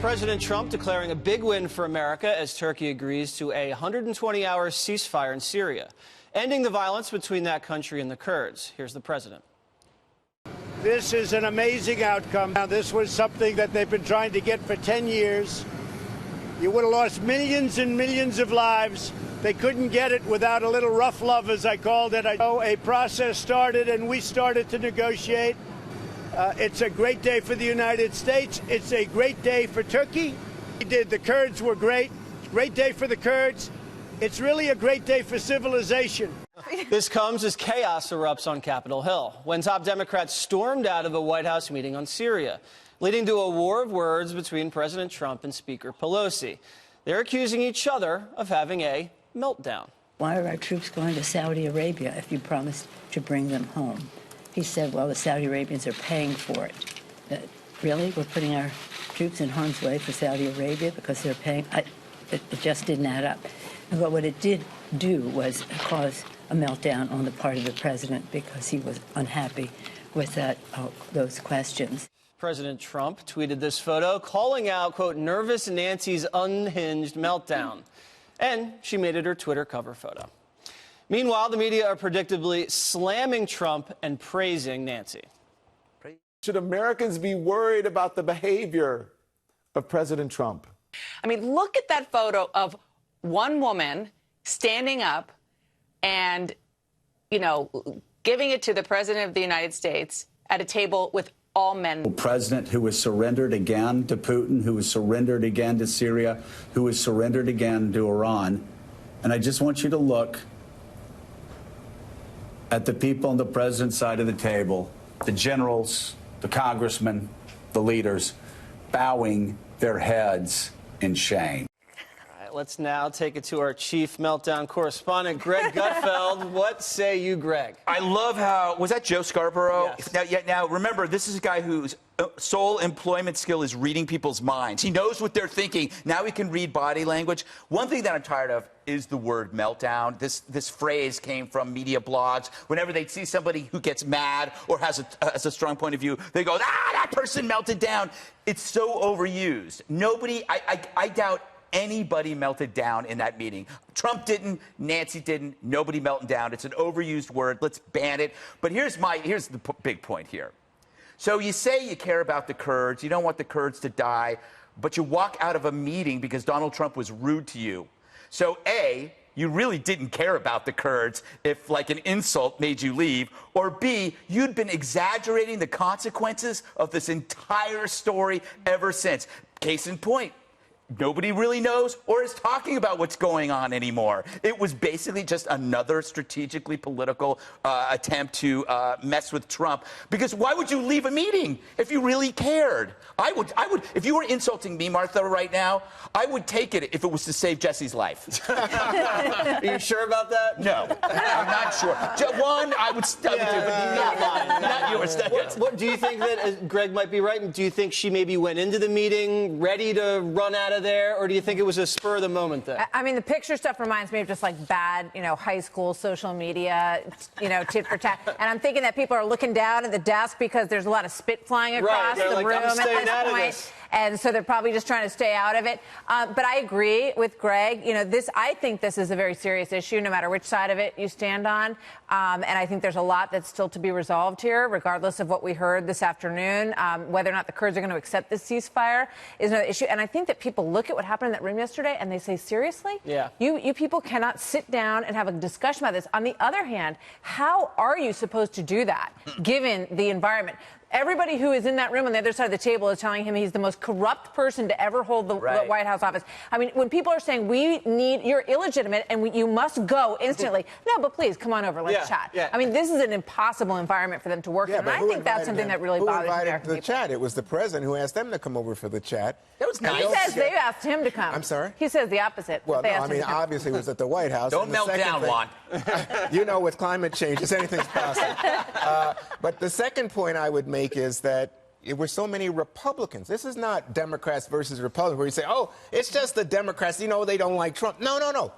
President Trump declaring a big win for America as Turkey agrees to a 120-hour ceasefire in Syria, ending the violence between that country and the Kurds. Here's the president. This is an amazing outcome. Now, this was something that they've been trying to get for 10 years. You would have lost millions and millions of lives. They couldn't get it without a little rough love, as I called it. A process started, and we started to negotiate. It's a great day for the United States. It's a great day for Turkey. The Kurds were great. Great day for the Kurds. It's really a great day for civilization. This comes as chaos erupts on Capitol Hill when top Democrats stormed out of a White House meeting on Syria, leading to a war of words between President Trump and Speaker Pelosi. They're accusing each other of having a meltdown. Why are our troops going to Saudi Arabia if you promised to bring them home? He said, well, the Saudi Arabians are paying for it. Really? We're putting our troops in harm's way for Saudi Arabia because they're paying? It just didn't add up. But what it did do was cause a meltdown on the part of the president because he was unhappy with those questions. President Trump tweeted this photo, calling out, quote, nervous Nancy's unhinged meltdown. And she made it her Twitter cover photo. Meanwhile, the media are predictably slamming Trump and praising Nancy. Should Americans be worried about the behavior of President Trump? I mean, look at that photo of one woman standing up and, giving it to the president of the United States at a table with all men. A president who has surrendered again to Putin, who has surrendered again to Syria, who has surrendered again to Iran. And I just want you to look at the people on the president's side of the table, the generals, the congressmen, the leaders, bowing their heads in shame. All right, let's now take it to our chief meltdown correspondent, Greg Gutfeld. What say you, Greg? I love how, was that Joe Scarborough? Yes. Now, remember, this is a guy whose sole employment skill is reading people's minds. He knows what they're thinking. Now he can read body language. One thing that I'm tired of is the word meltdown. This phrase came from media blogs. Whenever they see somebody who gets mad or has a strong point of view, they go, that person melted down. It's so overused. I doubt anybody melted down in that meeting. Trump didn't, Nancy didn't, nobody melted down. It's an overused word. Let's ban it. But here's the big point here. So you say you care about the Kurds, you don't want the Kurds to die, but you walk out of a meeting because Donald Trump was rude to you. So A, you really didn't care about the Kurds if, like, an insult made you leave, or B, you'd been exaggerating the consequences of this entire story ever since. Case in point. Nobody really knows or is talking about what's going on anymore. It was basically just another strategically political attempt to mess with Trump. Because why would you leave a meeting if you really cared? I would, if you were insulting me, Martha, right now, I would take it if it was to save Jesse's life. Are you sure about that? No, I'm not sure. One, I would do, but not mine, not yours. What do you think that Greg might be right? Do you think she maybe went into the meeting ready to run out of there, or do you think it was a spur of the moment thing? I mean, the picture stuff reminds me of just like bad, high school social media, tit for tat. And I'm thinking that people are looking down at the desk because there's a lot of spit flying across the room at this point. And so they're probably just trying to stay out of it. But I agree with Greg. I think this is a very serious issue, no matter which side of it you stand on. And I think there's a lot that's still to be resolved here, regardless of what we heard this afternoon. Whether or not the Kurds are going to accept this ceasefire is another issue. And I think that people look at what happened in that room yesterday and they say, seriously? Yeah. You people cannot sit down and have a discussion about this. On the other hand, how are you supposed to do that, given the environment? Everybody who is in that room on the other side of the table is telling him he's the most corrupt person to ever hold the White House office. I mean, when people are saying you're illegitimate and you must go instantly. No, but please come on over. Let's chat. Yeah. I mean, this is an impossible environment for them to work in. And I think that's something that really bothers American people. Who invited the chat? It was the president who asked them to come over for the chat. That was nice. He says they asked him to come. I'm sorry? He says the opposite. Well, no, I mean, obviously it was at the White House. Don't melt down, Juan. With climate change, anything's possible. But the second point I would make is that there were so many Republicans. This is not Democrats versus Republicans where you say, oh, it's just the Democrats, they don't like Trump. No.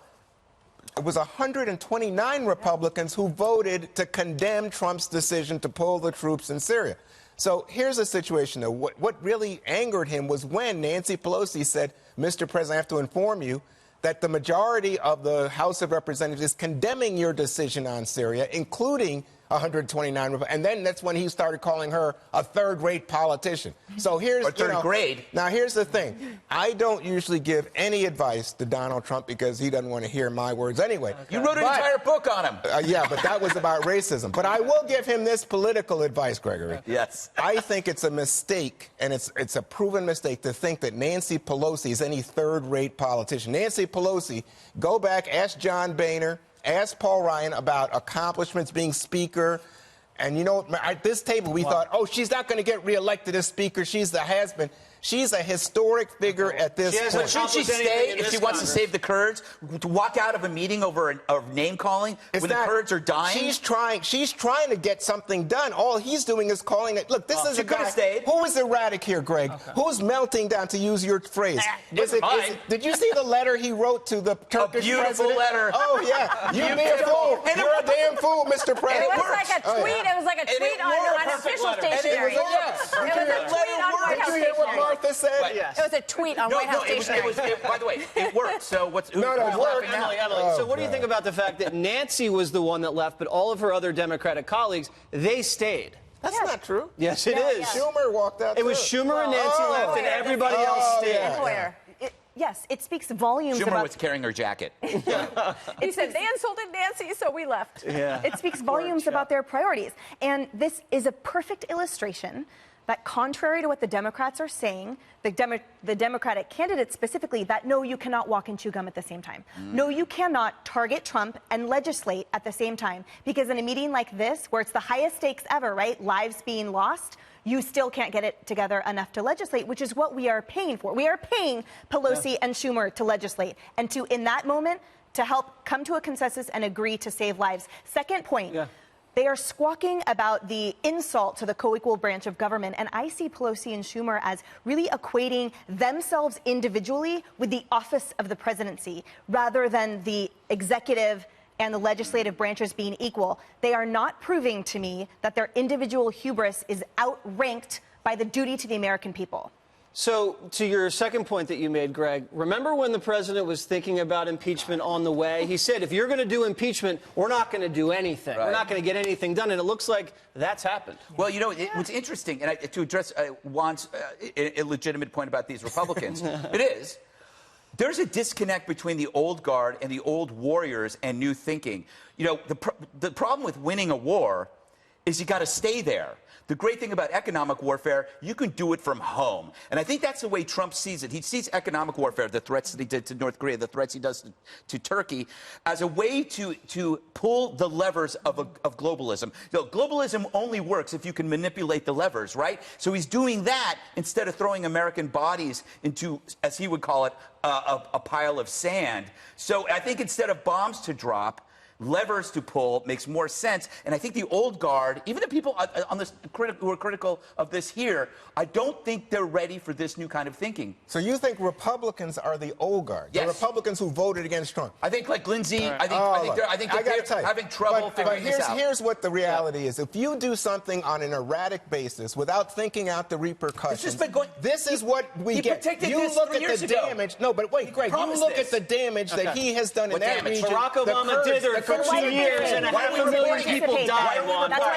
It was 129 Republicans who voted to condemn Trump's decision to pull the troops in Syria. So here's the situation, though. What really angered him was when Nancy Pelosi said, Mr. President, I have to inform you that the majority of the House of Representatives is condemning your decision on Syria, including 129. And then that's when he started calling her a third-rate politician. So here's, third grade. Now, here's the thing. I don't usually give any advice to Donald Trump because he doesn't want to hear my words anyway. Okay. You wrote an entire book on him. Yeah, but that was about racism. But I will give him this political advice, Gregory. Yes. I think it's a mistake, and it's a proven mistake, to think that Nancy Pelosi is any third-rate politician. Nancy Pelosi, go back, ask John Boehner, ask Paul Ryan about accomplishments being Speaker. And, you know, at this table, we thought, oh, she's not going to get reelected as Speaker. She's the has-been. She's a historic figure at this point. Shouldn't she stay if she wants to save the Kurds? To walk out of a meeting over a name-calling when the Kurds are dying? She's trying to get something done. All he's doing is calling it. Look, this is a guy who is erratic here, Greg. Okay. Who's melting down, to use your phrase? Did you see the letter he wrote to the Turkish president? A beautiful letter. Oh, yeah. You be a fool. You're a damn fool, Mr. President. It was like a tweet. It was like a tweet on official stationery. It was a tweet on White House stationery. Martha said? Yes. It was a tweet on White House stationery. By the way, it worked. So what's it worked. Emily, so what do you think about the fact that Nancy was the one that left, but all of her other Democratic colleagues, they stayed? That's not true. Yes, it is. Schumer walked out. It was Schumer and Nancy left, and everybody else stayed. Yes, it speaks volumes Schumer about... was carrying her jacket. He said, they insulted Nancy, so we left. Yeah. It speaks volumes about their priorities. And this is a perfect illustration that, contrary to what the Democrats are saying, the Democratic candidates specifically, that no, you cannot walk and chew gum at the same time. No, you cannot target Trump and legislate at the same time. Because in a meeting like this, where it's the highest stakes ever, right, lives being lost, you still can't get it together enough to legislate, which is what we are paying for. We are paying Pelosi and Schumer to legislate and to, in that moment, to help come to a consensus and agree to save lives. Second point. Yeah. They are squawking about the insult to the co-equal branch of government, and I see Pelosi and Schumer as really equating themselves individually with the office of the presidency, rather than the executive and the legislative branches being equal. They are not proving to me that their individual hubris is outranked by the duty to the American people. So, to your second point that you made, Greg, remember when the president was thinking about impeachment on the way? He said, if you're going to do impeachment, we're not going to do anything. Right. We're not going to get anything done. And it looks like that's happened. Well, you know, what's interesting, and to address Juan's illegitimate point about these Republicans, it is, there's a disconnect between the old guard and the old warriors and new thinking. You know, the problem with winning a war is you got to stay there. The great thing about economic warfare, you can do it from home. And I think that's the way Trump sees it. He sees economic warfare, the threats that he did to North Korea, the threats he does to Turkey, as a way to pull the levers of globalism. You know, globalism only works if you can manipulate the levers, right? So he's doing that instead of throwing American bodies into, as he would call it, a pile of sand. So I think instead of bombs to drop, levers to pull makes more sense. And I think the old guard, even the people on this who are critical of this here, I don't think they're ready for this new kind of thinking. So you think Republicans are the old guard? Yes. The Republicans who voted against Trump? I think, like Lindsey, I think they're having trouble figuring this out. Here's what the reality is. If you do something on an erratic basis without thinking out the repercussions, this is what we get. You look at the damage. No, but wait, Greg, you look at the damage that he has done in that region. Barack Obama did there. 2 years and 500,000 people died.